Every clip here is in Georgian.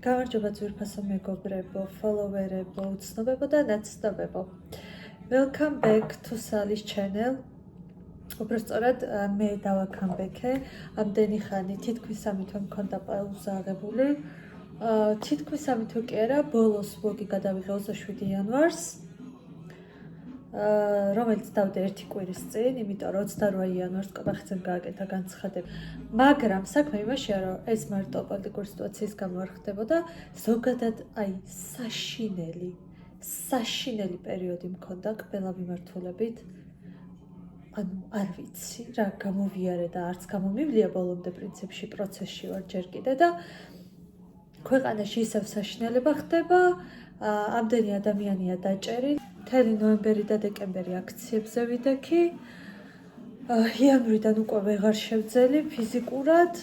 გამარჯობა ძვირფასო მეგობრებო, followerებო, უცნობებო და ნაცნობებო. Welcome back to Sally's channel. უბრალოდ მე დავაკამბექე. ამდენი ხანი თითქმის 3 თვე მქონდა პაუზაღებული. თითქმის 3 თვე კი არა, ბოლოს vlog-ი გადავიღე 27 იანვარს. რომელიც დავდე 1 კვირის წინ, იმიტომ რომ 28 იანვარს ყბახიცემ გააკეთა განცხადება. მაგრამ საქმე იმაშია, რომ ეს მარტო პოლიტიკური სიტუაციის გამო არ ხდებოდა, ზოგადად აი საშინელი პერიოდი მქონდა ყველა მიმართულებით. ანუ არ ვიცი რა გამოვიარე და არც გამომივლია ბოლომდე პრინციპში პროცესში ვარ ჯერ კიდე და ქვეყანაში ისევ საშინელება ხდება, ამდენი ადამიანია დაჭერილი. მთელი ნოემბერი და დეკემბერი აქციებზე ვიდექი. იანვრიდან უკვე ვეღარ შევძელი ფიზიკურად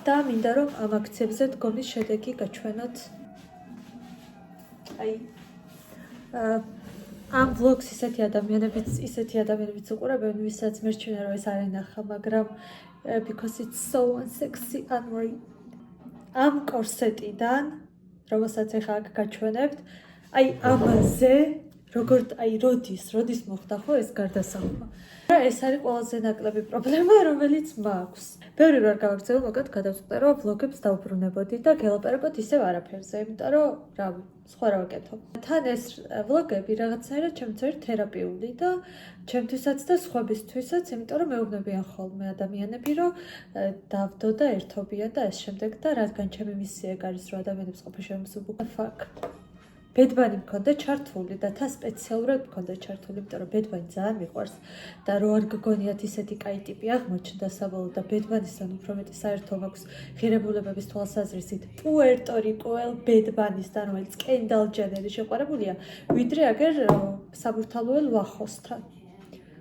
და მინდა რომ ამ აქციებზე დგომის შედეგი გაჩვენოთ. აი ამ vlogs ისეთი ადამიანებიც უყურებენ, ვისაც მერჩვენა რომ ეს არ ენახა, მაგრამ because it's so unsexy unreal. ამ კორსეტიდან, რომელსაც ახლა აქ გაჩვენებთ, აი ამაზე, როგორც აი როდის მოხდა ხო ეს გარდასახვა. ეს არის ყველაზე ნაკლები პრობლემა, რომელიც მაქვს. ბევრი რარ გავაგრძელო, მოკლედ გადავწყვიტე რომ vlog-ებს დავბრუნებოდი და გელაპარაკოთ ისევ არაფერზე, იმიტომ რომ რავი, სხვა რა ვაკეთო. თან ეს vlog-ები რაღაცნაირად ჩემთვის თერაპიული და ჩემთვისაც და სხვებისთვისაც, იმიტომ რომ მეუბნებიან ხოლმე ადამიანები, რომ დავდო და ერთობიან და ეს შემდეგ და რადგან ჩემი მისია ეგ არის, რომ ადამიანებს ყოფილ-შემოსულ fuck. ბედბანი მქონდა ჩართული და თან სპეციალურად მქონდა ჩართული, იმიტომ რომ ბედბანი ძალიან მიყვარს და რო არ გგონიათ ისეთი კაი ტიპი აღმოჩნდა საბოლოოდ და ბედბანისთან უფრო მეტი საერთო მაქვს ღირებულებების თვალსაზრისით პუერტო-რიკოელ ბედბანისთან, რომელიც კენდალ ჯენერი შეყვარებულია, ვიდრე აგერ საბურთალოელ ვახოსთან.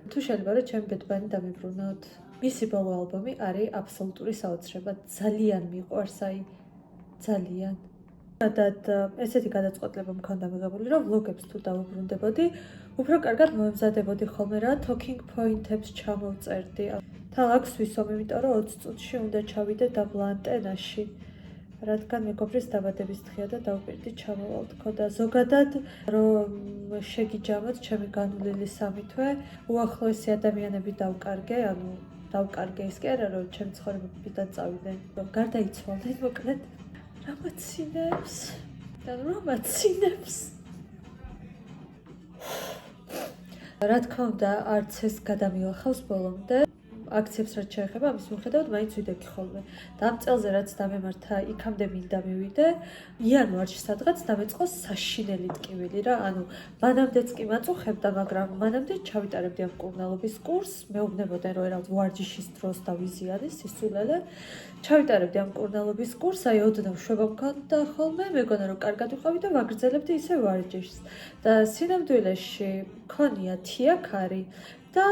თუ შეიძლება რომ ჩემი ბედბანი დამიბრუნოთ. მისი ბოლო ალბომი არის აბსოლუტური საოცრება, ძალიან მიყვარს, აი ძალიან. ესეთი გადაწყვეტილება მქონდა მიღებული, რომ vlog-ებს თუ დავუბრუნდებოდი, უფრო კარგად მომემზადებოდი ხოლმე რა talking point-ებს ჩამოვწერდი. თან აქვს ვისომ, იმიტომ რომ 20 წუთში უნდა ჩავიდე დაბლა ანტენაში. რადგან მეგობრის დაბადების დღეა და დავპირდი ჩამოვალ თქო და ზოგადად რომ შეგიჯამოთ ჩემი განვლილი 3 თვე, უახლოესი ადამიანები დავკარგე, ანუ დავკარგე ის კი არა რომ ჩემი ცხოვრებიდან წავიდნენ, გარდაიცვალნენ მოკლედ. რამაცინებს. რა თქმა უნდა, არც ეს გადამილახავს ბოლომდე. აქციებს რაც შეეხება, ამის მიუხედავად მაინც ვიდექი ხოლმე. და ამ წელზე რაც დამემართა, იქამდე მინდა მივიდე. იანვარში სადღაც დამეწყო საშინელი ტკივილი რა, ანუ მანამდეც კი მაწუხებდა, მაგრამ მანამდე ჩავიტარებდი ამ მკურნალობის კურსს, მეუბნებოდნენ რომ რაღაც ვარჯიშის დროს დავიზიანე სისულელე. ჩავიტარებდი ამ მკურნალობის კურსს, აი ოდნავ შვება მქონდა ხოლმე, მეგონა რომ კარგად ვიყავი და ვაგრძელებდი ისე ვარჯიშს. და სინამდვილეში მქონია თიაქარი და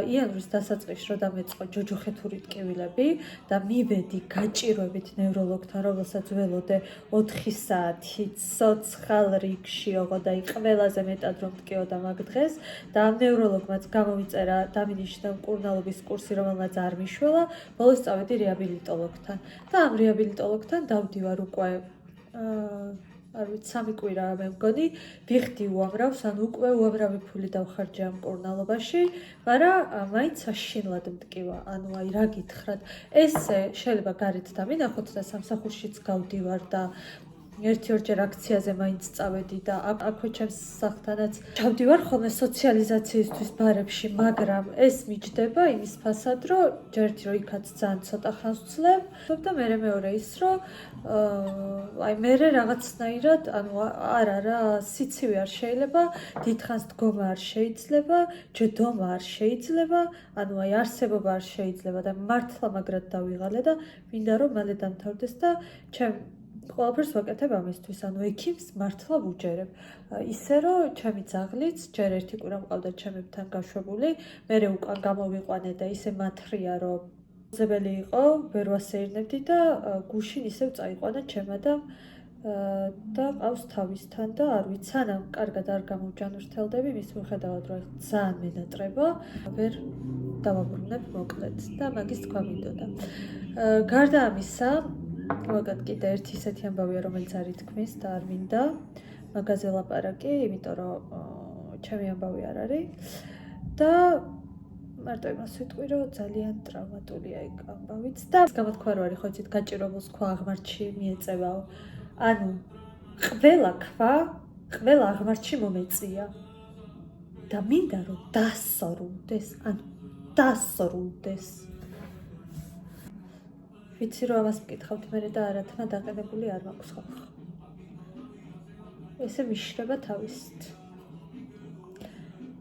იანვრის დასაწყისში რომ დამეწყო ჯოჯოხეთური ტკივილები და მივედი გაჭირვებით ნევროლოგთან, რომელსაც ველოდე 4 საათი ცოცხალ რიგში ოღო და ყველაზე მეტად რომ მტკიოდა მაგ დღეს და ამ ნევროლოგმაც გამოვიწერა დამინიშნა მკურნალობის კურსი, რომელმაც არ მიშველა, ბოლოს წავედი რეაბილიტოლოგთან და ამ რეაბილიტოლოგთან დავდივარ უკვე არ ვიცი 3 კვირა მე მგონი, ვიხდი უამრავს, ანუ უკვე უამრავი ფული დავხარჯე ამ მკურნალობაში, მაგრამ მაინც საშინლად მტკივა, ანუ აი რა გითხრათ, ესე შეიძლება გარეთ დამინახოთ და სამსახურშიც გავდივარ და 1-2 აქციაზე მაინც წავედი და აქვე ჩემს სახლთანაც ჩავდივარ ხოლმე სოციალიზაციისთვის ბარებში, მაგრამ ეს მიჯდება იმის ფასად, რომ ჯერთი რომ იქაც ძალიან ცოტა ხანს ვცლებ და მეორე ის რომ აი მე რაღაცნაირად, ანუ არა რა, სიცივე არ შეიძლება, დიდხანს დგომა არ შეიძლება, ჯდომა არ შეიძლება, ანუ აი არსებობა არ შეიძლება და მართლა მაგრად დავიღალე და მინდა რომ მალე დამთავრდეს და ჩემ ყველაფერს ვაკეთებ ამისთვის, ანუ ექიმს მართლა ვუჯერებ. ისე რომ ჩემი ძაღლიც ჯერ 1 კვირა მყავდა ჩემებთან გაშვებული, მერე უკან გამოვიყვანე და ისე მათრია რომ ზებელი იყო, ვერ ვასეირნებდი და გუშინ ისევ წაიყვანა ჩემადამ და ყავს თავისთან და არ ვიცი, სანამ კარგად არ გამოვჯანმრთელდები, მის მიუხედავად რომ ძალიან მენატრება, ვერ დავაბრუნებ მოკლედ და მაგის თქვა მინდოდა. გარდა ამისა, მაგათ კიდე ერთი ისეთი ამბავია, რომელიც არ ითქმის და არ მინდა მაგაზე ლაპარაკი, იმიტომ რომ ჩემი ამბავი არ არის და მარტო იმას ვიტყვი, რომ ძალიან ტრავმატულია იქ ამბავიც და გამოთქვა რო არის, ხო იცით, გაჭირებულს ქვა აღმართში მიეწევაო. ანუ ყველა აღმართში მომეწია. და მინდა რომ დასრულდეს, ანუ დასრულდეს. ვიცი რომ ამას მკითხავთ მე და არათმა დაყენებული არ მაქვს ხალხი. ესე მიშრება თავისით.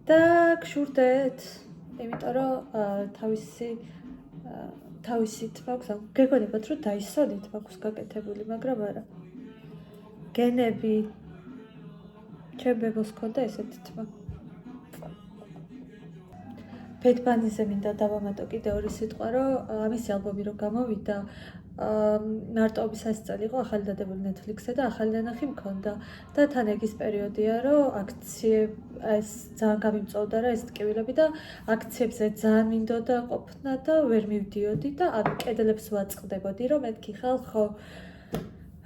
და გშურდეთ, იმიტომ რომ თავისით მაქვს, გეგონებათ რომ დაისოდით მაქვს გაკეთებული, მაგრამ არა. გენები ჩემ ბებოს ჰქონდა ესეთი თმა. ბედბანიზე მინდა დავამატო კიდე ორი სიტყვა, რომ ამისი ალბომი რომ გამოვიდა, მარტოობის 100 წელი იყო ახალი დადებული Netflix-ზე და ახალი ნანახი მქონდა და თან ეგ ის პერიოდია, რომ ეს ძალიან გამიმწოვდა რა ეს ტკივილები და აქციებზე ძალიან მინდოდა ყოფნა და ვერ მივდიოდი და ამ კედლებს ვაწყდებოდი, რომ მეთქი ხალხო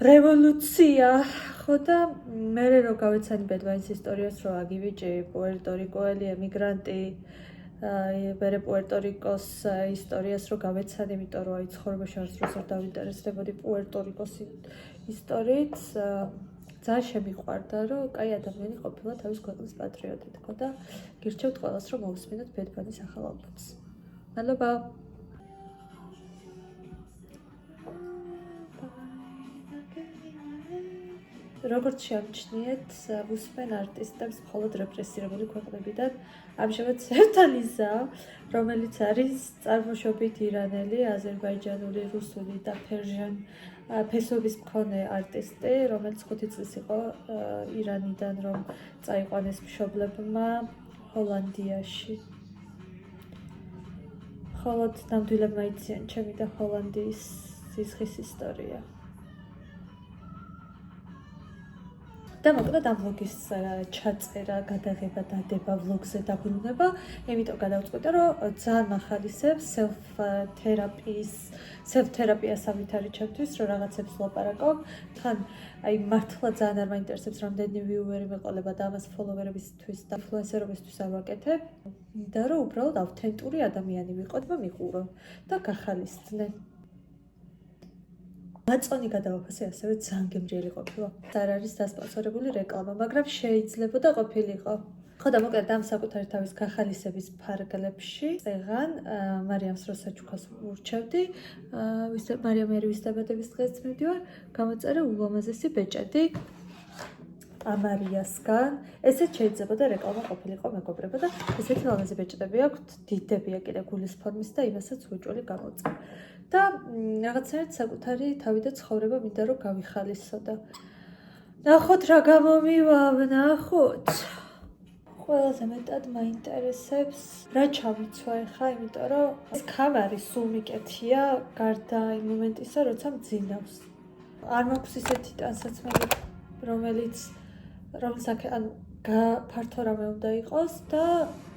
რევოლუცია, ხო და მე რო გავეცანი ბედბანის ისტორიას, რომ აგი ბიჭი პუერტო-რიკოელი ემიგრანტი ბერე პუერტო-რიკოს ისტორიას რო გავეცანი, იმიტომ რომ აი ცხოვრებაში არც დროს არ დავინტერესდებოდი პუერტო-რიკოს ისტორიით, ძალიან შემიყვარდა, რომ კაი ადამიანი ყოფილა თავის ქვეყნის პატრიოტი, თქო და გირჩევთ ყველას, რომ მოусმინოთ ბედბანის ახალ ალბომს. მადლობა. როგორც შეამჩნიეთ, უსმენ არტისტებს მხოლოდ რეპრესირებული ქვეყნებიდან, ამჟამად სევტალიზაა, რომელიც არის წარმოშობით ირანელი, აზერბაიჯანული, რუსული და ფესობის მქონე არტისტი, რომელიც 5 წლის იყო ირანიდან, რომ წაიყვანეს მშობლებმა ჰოლანდიაში. მხოლოდ ნამდვილებმა იციან ჩემი და ჰოლანდიის სისხლის ისტორია. და მოკლედ ამ ვლოგის ჩაწერა, გადაღება, დადება ვლოგზე დაბრუნება, იმიტომ გადავწყვიტე, რომ ძალიან ახალისებს self-თერაპიას ავითარი ჩემთვის, რომ რაღაცებს ვლაპარაკობ, თან აი მართლა ძალიან არ მაინტერესებს რამდენი ვიუვერი მეყოლება და ამას ფოლოვერებისთვის და ინფლუენსერებისთვის არ ვაკეთებ, მინდა რომ უბრალოდ ავთენტური ადამიანი ვიყო და მიყურო და გახალისდნენ. მაწონი გადავაფასე ასევე ძალიან გემრიელი ყოფილა. არ არის დასპონსორებული რეკლამა, მაგრამ შეიძლებოდა ყოფილიყო. ხო და მოკლედ ამ საკუთარი თავის გახალისების ფარგლებში წეღან მარიამს როსაჩუკას ურჩევდი, მარიამ ერის დაბადების დღეს მივდივარ, გამოწერე ულამაზესი ბეჭედი ამარიასგან. ესეც შეიძლება და რეკლამა ყოფილიყო მეგობრებო და ესეთი ლამაზი ბეჭდები აქვთ, დიდებია კიდე გულის ფორმის და იმასაც უჭველი გამოწევ. და რაღაცნაირად საკუთარი თავი და ცხოვრება მინდა რომ გავიხალისო და ნახოთ რა გამომივა, ნახოთ. ყველაზე მეტად მაინტერესებს რა ჩავიცვა ახლა, იმიტომ რომ ეს ქავარი სულ მიკეთია გარდა იმ მომენტისა, როცა მძინავს. არ მაქვს ისეთი ტანსაცმელი, რომელიც ანუ ფართო რამე უნდა იყოს და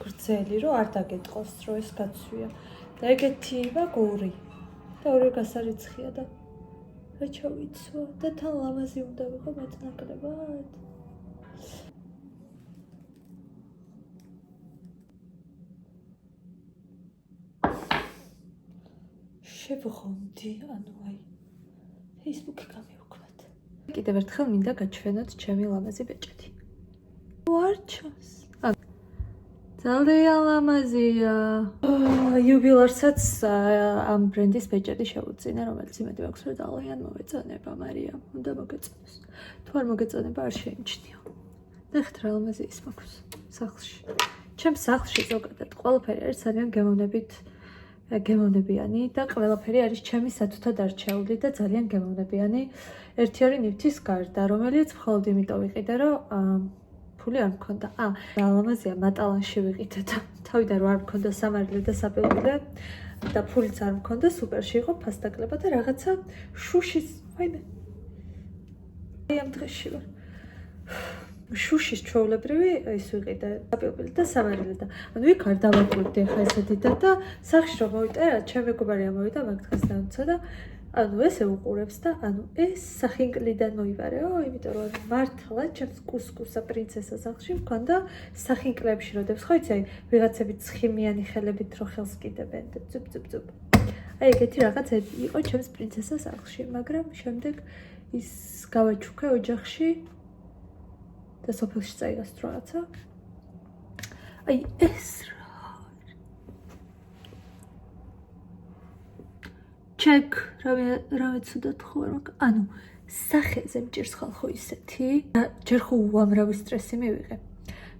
გრძელი, რომ არ დაგეტყოს, რომ ეს გაცვია. და ეგეთი ვაგური. და ორი გასარიცხია და რა ჩავიცვა და თან ლამაზი უნდა ვიყო მეტნაკლებად. შევღონდი, ანუ აი Facebook-ი გამივქნათ. კიდევ ერთხელ მინდა გაჩვენოთ ჩემი ლამაზი ბეჭედი. ვარჩოს. ძალიან ლამაზია. იუბილარსაც ამ ბრენდის ბეჭედი შევუწინე, რომელიც იმედი მაქვს, რომ ძალიან მოვეწონება მარიამ. უნდა მოგეწონოს. თუ არ მოგეწონება, არ შეიმჩნიო. ნახეთ რა ლამაზი ის მაქვს სახლში. ჩემს სახლში ზოგადად ყველაფერი არის ძალიან გემოვნებიანი და ყველაფერი არის ჩემი სათუთად არჩეული და ძალიან გემოვნებიანი. ერთი-ორი ნივთის გარდა, რომელიც მხოლოდ იმიტომ ვიყიდე, რომ ფული არ მქონდა. ლამაზია, მატალანში ვიყიდე და თავიდან რომ არ მქონდა სამარილე და საპილპილე და ფულიც არ მქონდა, სუპერში იყო ფასდაკლება და რაღაცა შუშის, ვაიმე. ამ დღეში ვარ. შუშის ჩვეულებრივი ის ვიყიდე, საპილპილე და სამარილე და ანუ იქ არ დავაკვირდი ახლა ესეთი და სახლში რომ მოვიტანე, ჩემ მეგობარი ამოვიდა მაგ დღეს დამცა და ანუ ესე უყურებს და ანუ ეს სახინკლიდან მოიბარეო, იმიტომ რომ მართლა ჩემს კუსკუსა პრინცესა სახლში მქონდა სახინკლებში როდებს ხო იცი, ვიღაცები ცხიმიანი ხელებით რო ხელს კიდებენ და ძუბ. აი ეგეთი რაღაც იყო ჩემს პრინცესა სახლში, მაგრამ შემდეგ ის გავაჩუქე ოჯახში და სოფელში წაიღეს რაღაცა. აი ეს ჩეკ რამე ცუდად ხო არ მაქვს. ანუ სახეზე მჭირს ხალხო ისეთი და ჯერ ხო უამრავი სტრესი მივიღე.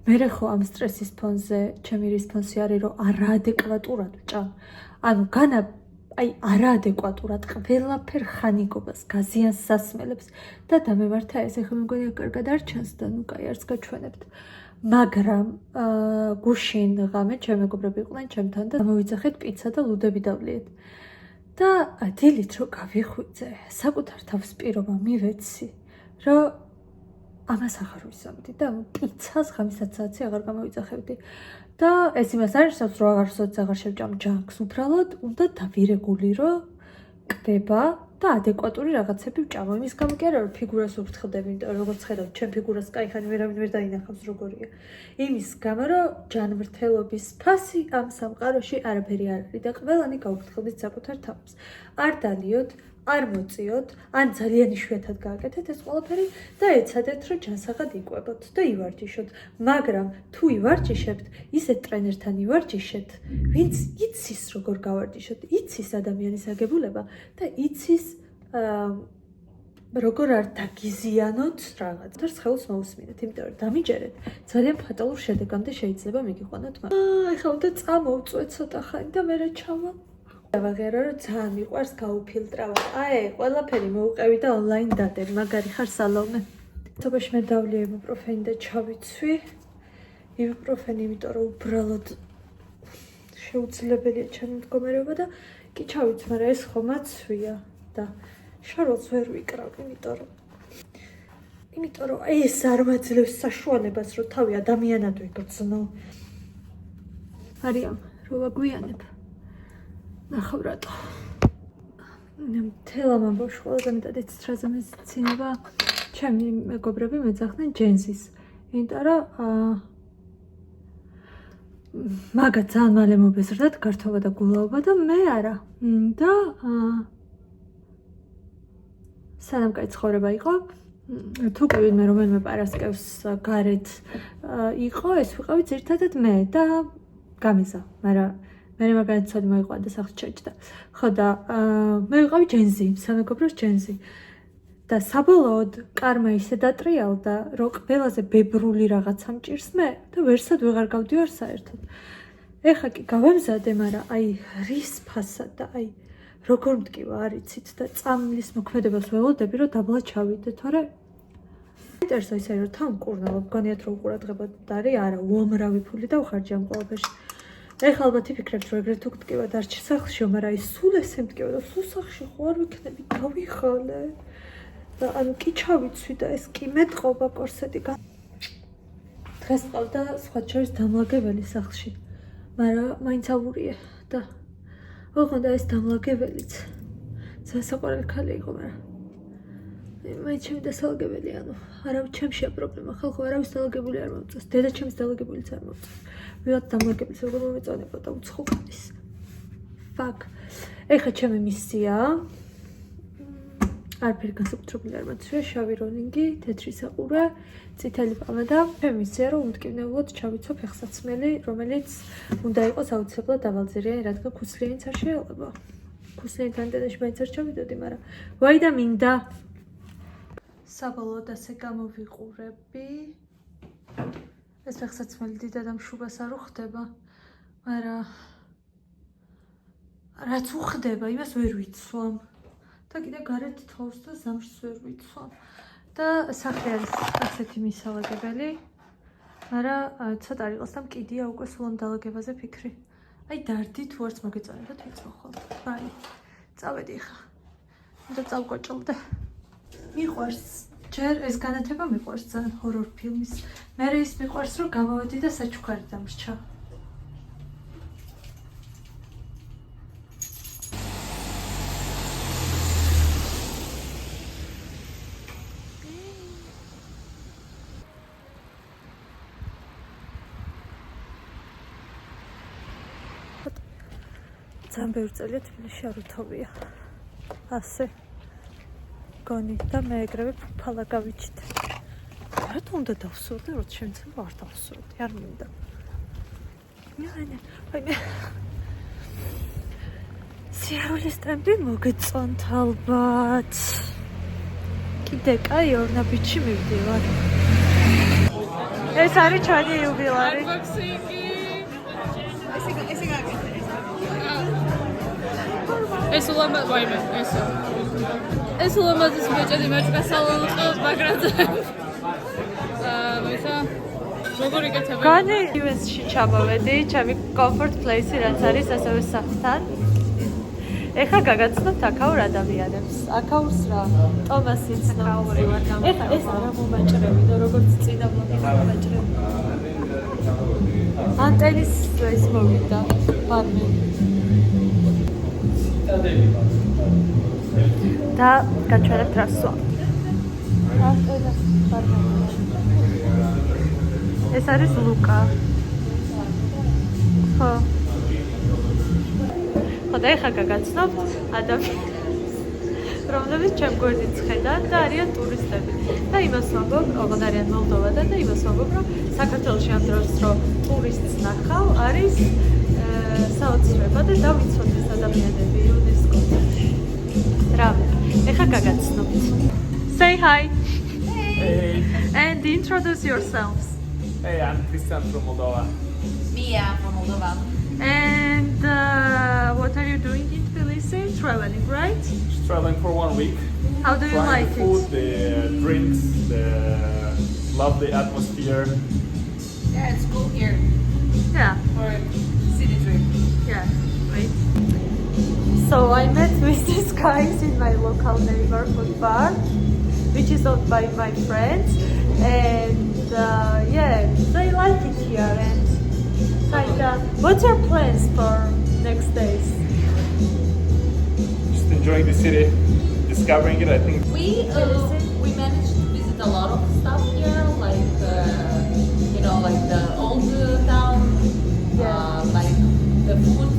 მერე ხო ამ სტრესის ფონზე ჩემი რესპონსი არის რომ არაადეკვატურად ვჭამ. ანუ განა აი არაადეკვატურად ყველაფერ ხანიგობას გაზიანს სასმელებს და დამემართა ეს ახლა მეგონია კარგად არ ჩანს და ნუ კაი არც გაჩვენებთ. მაგრამ გუშინ ღამე ჩემი მეგობრები იყვნენ ჩემთან და მოვიძახეთ პიცა და ლუდები დავლიეთ. და დილით რო გავიხვიძე, საკუთარ თავს პირობა მივეცი, რომ ამას აღარ ვისწავდი და პიცას ღამისად საათი აღარ გამოვიძახებდი. და ეს იმას არ ნიშნავს, რომ აღარ შევჭამ ჯანკს, უბრალოდ უნდა დავირეგულირო კდება და ადეკვატური რაღაცები ვჭამო. იმის გამო კი არა, რომ ფიგურას ვფრთხილდები, იმიტომ რომ როგორც ხედავთ, ჩემ ფიგურას კაიხანი ვერავინ ვერ დაინახავს როგორია. იმის გამო, რომ ჯანმრთელობის ფასი ამ სამყაროში არაფერი არ არის და ყველანი გავუფრთხილდით საკუთარ თავს. არ დალიოთ, არ მოწიოთ, ან ძალიან იშვიათად გააკეთეთ ეს ყველაფერი და ეცადეთ, რომ ჯანსაღად იკვებოთ და ივარჯიშოთ. მაგრამ თუ ივარჯიშებთ, ისეთ ტრენერთან ივარჯიშეთ, ვინც იცის როგორ გავარჯიშოთ, იცის ადამიანის აგებულება და იცის როგორ არ დაგიზიანოთ რაღაც. და სხეულს მოусმინეთ, იმიტომ რომ დამიჯერეთ, ძალიან ფატალურ შედეგამდე შეიძლება მიგიყვანოთ. ეხლა უნდა წამოვწვე ცოტა ხანი და მერე ჩავა. დავაღიარა რომ ძალიან მიყვარს გაუფილტრავა. აი, ყველაფერი მოვუყევი და ონლაინ დადებ. მაგარი ხარ სალომე. თობაში მე დავლია იბუპროფენი და ჩავიცვი. იბუპროფენი, იმიტომ რომ უბრალოდ შეუძლებელია ჩემი მდგომარეობა და კი ჩავიცვი, მაგრამ ეს ხომ აცვია და შარვალს ვერ ვიკრავ, იმიტომ რომ ეს არ მაძლევს საშუალებას, რომ თავი ადამიანად ვიგრძნო. არიან, რო ვაგვიანებ. ნახავ რატო. მთელ ამ ამბავში ყველაზე მეტად იცით რაზე მეცინება ჩემი მეგობრები მეძახდნენ ჯენზის. იმიტომ რომ მაგა ძალიან მალე მობეზრდათ გართობა და გულაობა და მე არა. და სანამ კაი ცხოვრება იყო, თუ კი ვინმე რომელიმე პარასკევს გარეთ იყო, ეს ვიყავი ძირითადად მე და გამიზა, მაგრამ მე მაგალითად ცოდი მოიყვანა და სახლში ჩაიჭდა. ხო და მე ვიყავი ჯენზი, სამეგობროს ჯენზი. და საბოლოოდ კარმა ისე დატრიალდა, რომ ყველაზე ბებრული რაღაცა მჭირს მე და ვერსად ვეღარ გავდივარ საერთოდ. ეხა კი გავემზადე, მაგრამ აი რის ფასად და აი როგორ მткиვა არ იცით და წამლის მოქმედებას ველოდები, რომ დაბლა ჩავიდე, თორე ინტერესო ისე რომ თან მკურნალობ, გონიათ რომ უყურადღებოდ არის, არა, უამრავი ფული დავხარჯე ამ ყველაფერში. ეხლა ალბათ იფიქრებთ, რომ ეგრეთ თუ გტკივა დარჩი სახლში, მაგრამ აი სულ ესე მткиვა და სულ სახლში ხო არ ვიქნები, გავიხალე. და ანუ კი ჩავიცვი და ეს კი მეტყობა კორსეტი. დღეს ყავდა სხვა შორის დამლაგებელი სახლში, მაგრამ მაინც ავურია და ოღონდ ეს დამლაგებელიც ძალიან საყვარელი ქალი იყო, მაგრამ მაინც ჩემი დასალაგებელი, ანუ არავის ჩემშია პრობლემა, ხალხო არავის დალაგებული არ მომწონს, დედა ჩემის დალაგებულიც არ მომწონს. ვიღაც დამლაგებლის როგორ მომეწონება და უცხო ქალის. ფაკ. ეხლა ჩემი მისიაა არაფერი განსაკუთრებული არ მაცვია, შავი როლინგი, თეთრი საყურე, წითელი პამადა. ჩემი მისია რომ უმტკივნეულოდ ჩავიცო ფეხსაცმელი, რომელიც უნდა იყოს აუცილებლად დავალძირიანი, რადგან ქუსლიანიც არ შეიძლება. ქუსლიანთან დედაში მაინც არ ჩავიდოდი, მაგრამ ვაი და მინდა. საბოლოოდ ასე გამოვიყურები. ეს ფეხსაცმელი დიდად ამ შუბას არ უხდება, მაგრამ რაც უხდება, იმას ვერ ვიცვამ. და კიდე გარეთ თავს და ზამთრს ვერ ვიცვამ. და სახლი არის ასეთი მისალაგებელი, მაგრამ ცოტა არ იყოს და მკიდია უკვე სულ ამ დალაგებაზე ფიქრი. აი დარდი თუ არც მოგეწონებათ ვიწვა ხოლმე. აი, წავედი ხა. და წავკოჭლდე. მიყვარს ჯერ ეს განათება მიყვარს ძალიან ჰორორ ფილმის. მე ის მიყვარს რომ გამოვედი და საჩუქარი დამრჩა. ძალიან ბევრი წელია თბილისში არ ვთოვია. ასე გონი და მე ეგრევე ფუფალა გავიჩიტე. რატომ უნდა დავსურდე, რომ შემიძლია არ დავსურდე, არ მინდა. აი სიარულის ტემპი მოგეწონთ ალბათ. კიდე კაი ორნაბიჯში მივდივარ. ეს არის ჩვენი იუბილარი. ეს ულამაზ ვაიმე, ეს ულამაზის ბეჭედი მეჭკა სალონყოს მაგრაძე. ვისა როგორ იკეთებენ? განი US-ში ჩამოვედი, ჩემი comfort place-ი რაც არის ასევე სახთან. ეხა გაგაცნობთ აქაურ ადამიანებს. აქაურს რა, ტომასიც ახაური ვარ. ეხა ეს არა მომაჭრევიდო, როგორც წინა ბლოგი მომაჭრევი. ანტენის ეს მოვიდა, ფარმი. და გაჩვენებთ რა სვა. ანტენა ფარმი. ეს არის ლუკა. ხო. ხოდა ეხა გაგაცნობთ ადამიანებს, რომლებიც ჩემ გვერდით ხედავთ და არიან ტურისტები. და იმას ვამბობ, ოღონდ არიან მოლდოვადან და იმას ვამბობ, რომ საქართველოში ამ დროს რომ ტურისტს ნახავ, არის საოცრება და დავიცვათ ეს ადამიანები იუნესკოდან. რავი, ეხა გაგაცნობთ. Say hi. Hey. And introduce yourselves. Hey, I'm Christian from Moldova. Mia from Moldova. And what are you doing in Tbilisi? Traveling, right? Just traveling for 1 week. How do you Trying like the food, it? the drinks, the lovely atmosphere. Yeah, it's cool here Yeah, for a city trip. yeah, right. So I met with these guys in my local neighborhood bar, which is owned by my friends, and yeah, they like it here. And kinda, what's your plans for next days? Just enjoying the city, discovering it. I think We managed to visit a lot of stuff here, like like the old town, like the food.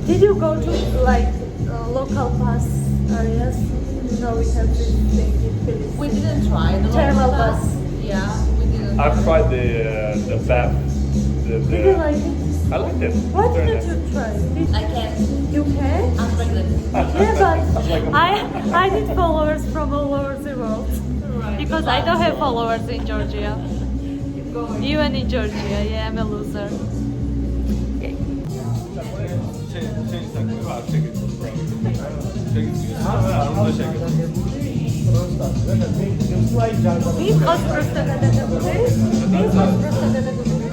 Did you go to like local bus areas? No, we have this thing in Tbilisi. We didn't try the Thermal local bus. Yeah, we didn't. I've tried the bath. Did you like it? I liked it. What Very did nice. you try? I can't. You can? I'm pregnant. Yeah, but I need followers from all over the world. Because I don't have followers in Georgia. Even in Georgia, yeah, I'm a loser. Ვიღოს პროსტა გადაგებული? ვიღოს პროსტა გადაგებული?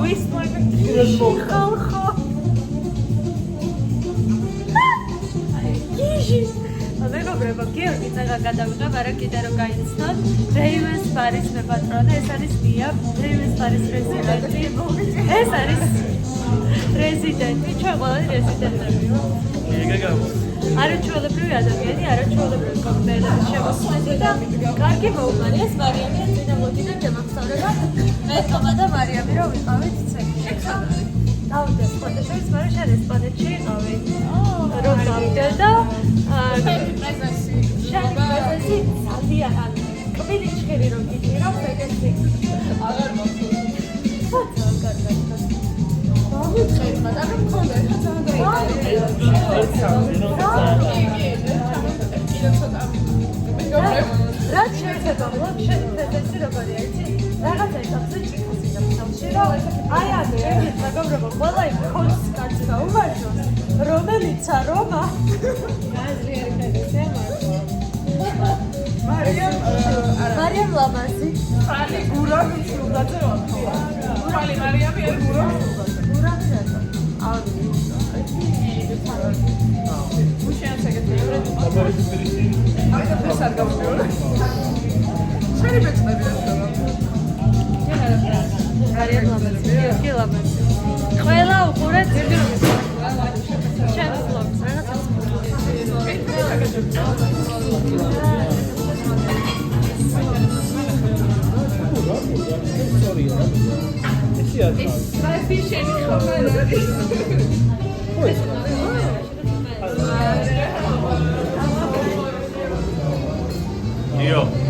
ვის მოიგე? ხალხო. გიჟი. მეგობრებო, გიორგი წეგა გადავიღებ, არა კიდე რომ გაიცნოთ. რეივენს ბარის მეპატრონე, ეს არის მია, რეივენს ბარის რეზიდენტი. ეს არის რეზიდენტი, ჩვენ ყველანი რეზიდენტები ვართ. არაჩვეულებრივი ადამიანი, არაჩვეულებრივი კომპანიების შემოსვლები და კარგი მოუგმარი ეს მარიამია წინა მოდიდან შემოგწორება. მე თომა და მარიამი რომ ვიყავით ცეკში. დავდე სპონდაშორის, მაგრამ შენ ესპანეთში იყავი. რომ დავდე და შენი პრეზესი ძალიან კბილი ჭხირი რომ გიჭი რომ პრეზესი აღარ მოხდება. საერთოდ კარგად. დავიწყებ, მაგრამ მქონდა ხა რაც შეიძლება ბლოგ შეფეთესი როგორია იცი? რაღაცა ეტაპზე ჭიქასი და ფსალში რომ აი ამე ეგეთ მეგობრებო ყველა იმ ხონს კაცი გაუმარჯოს რომელიცა რომა მარიამ ლამაზი Frali gurami srugate otko. Frali Mariami er gurami srugate. გურამი რატო? Უშენ შეგეთევრე. აი და ფეს არ გავშორე. შენი ბეჭდები რა. მარიამ ლამაზი, გიორგი ლამაზი. ყველა უყურეთ ჩემს ბლოგს, რაღაცას Vai fi შენი ხომერები. Io.